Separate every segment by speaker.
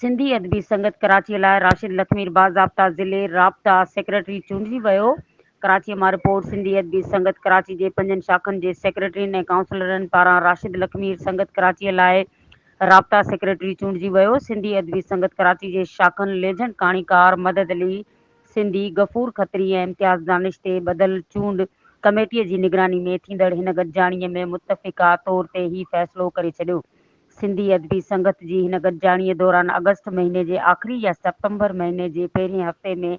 Speaker 1: सिंधी अदबी संगत कराची लाइ राशिद लखमीर बाज़ाब्ता ज़िले राब्ता सेक्रेटरी चूंडिजी वियो। कराची मां रिपोर्ट। सिंधी अदबी संगत कराची जे 5 शाखनि जे सेक्रेटरियुनि ऐं काउंसलरनि पारां राशिद लखमीर संगत कराचीअ लाइ राब्ता सेक्रेटरी चूंडिजी वियो। सिंधी अदबी संगत कराची जे शाखनि लेझंड कहाणीकार मदद अली सिंधी, गफ़ूर खत्री ऐं इम्तियाज़ दानिश ते ॿधल चूंड कमेटीअ जी निगरानी में थींदड़ हिन गॾिजाणीअ में मुतफ़िक़ा तौर ते ही फ़ैसिलो करे छॾियो। सिंधी अदबी संगत जी हिन गॾिजाणीअ दौरान अगस्त महीने जे आख़िरी या सितंबर महीने जे पहिरिएं हफ़्ते में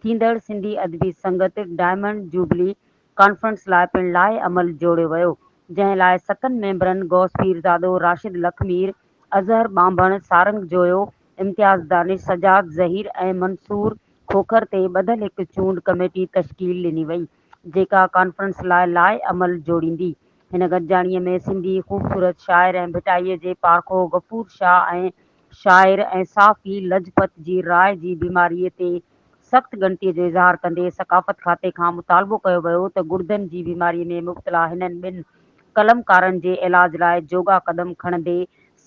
Speaker 1: थींदड़ सिंधी अदबी संगत डायमंड जुबली कॉन्फ्रेंस लाइ पिण लाइ अमल जोड़ियो वियो, जंहिं लाइ 7 मेंबरनि गौस पीरज़ादो, राशिद लखमीर, अज़हर ॿांभण, सारंग जोयो, इम्तियाज़ दानिश, सजाद ज़हीर ऐं मंसूर खोखर ते ॿधल हिकु चूंड कमेटी तश्कील ॾिनी वई, जेका कॉन्फ्रेंस लाइ अमल जोड़ींदी। हिन गॾिजाणीअ में सिंधी ख़ूबसूरत शाइर ऐं भिटाईअ जे पारखो गफ़ूर शाह ऐं शाइर ऐं साफ़ी लजपत जी राय जी बीमारीअ ते सख़्त ॻणतीअ जो इज़हार कंदे सक़ाफ़त खाते खां मुतालबो कयो वियो त गुर्दनि जी बीमारीअ में मुब्तला हिननि ॿिनि कलमकारनि जे इलाज लाइ जोगा क़दम खणंदे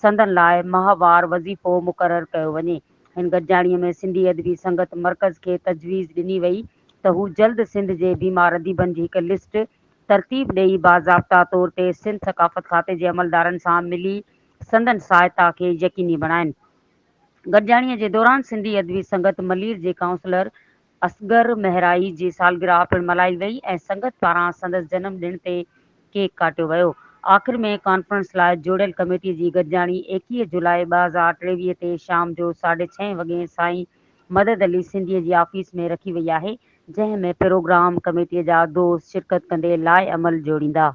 Speaker 1: संदनि लाइ माहवार वज़ीफ़ो मुक़ररु कयो वञे। हिन गॾिजाणीअ में सिंधी अदबी संगत मर्कज़ खे तजवीज़ ॾिनी वई त हू जल्द सिंध जे बीमार अदीबनि जी हिकु लिस्ट तरतीब ॾेई बाज़ाब्ता तौर ते सिंध सक़ाफ़त खाते जे अमलदारनि सां मिली संदनि सहायता खे यकीनी बणाइनि। गॾिजाणीअ जे दौरान सिंधी अदबी संगत मलीर जे काउंसलर असगर महराई जी सालगिरह पिण मल्हाई वई ऐं संगत पारां संदसि जनम ॾिण ते केक काटियो वियो। आख़िर में कॉन्फ्रेंस लाइ जोड़ियल कमेटीअ जी गॾिजाणी 21 जुलाई 2023 ते शाम जो 6:30 वॻे साईं मदद अली सिंधीअ जी ऑफिस में रखी वई आहे, जंहिं में प्रोग्राम कमेटीअ जा दोस्त शिरकत कंदे लाइ अमल जोड़ींदा।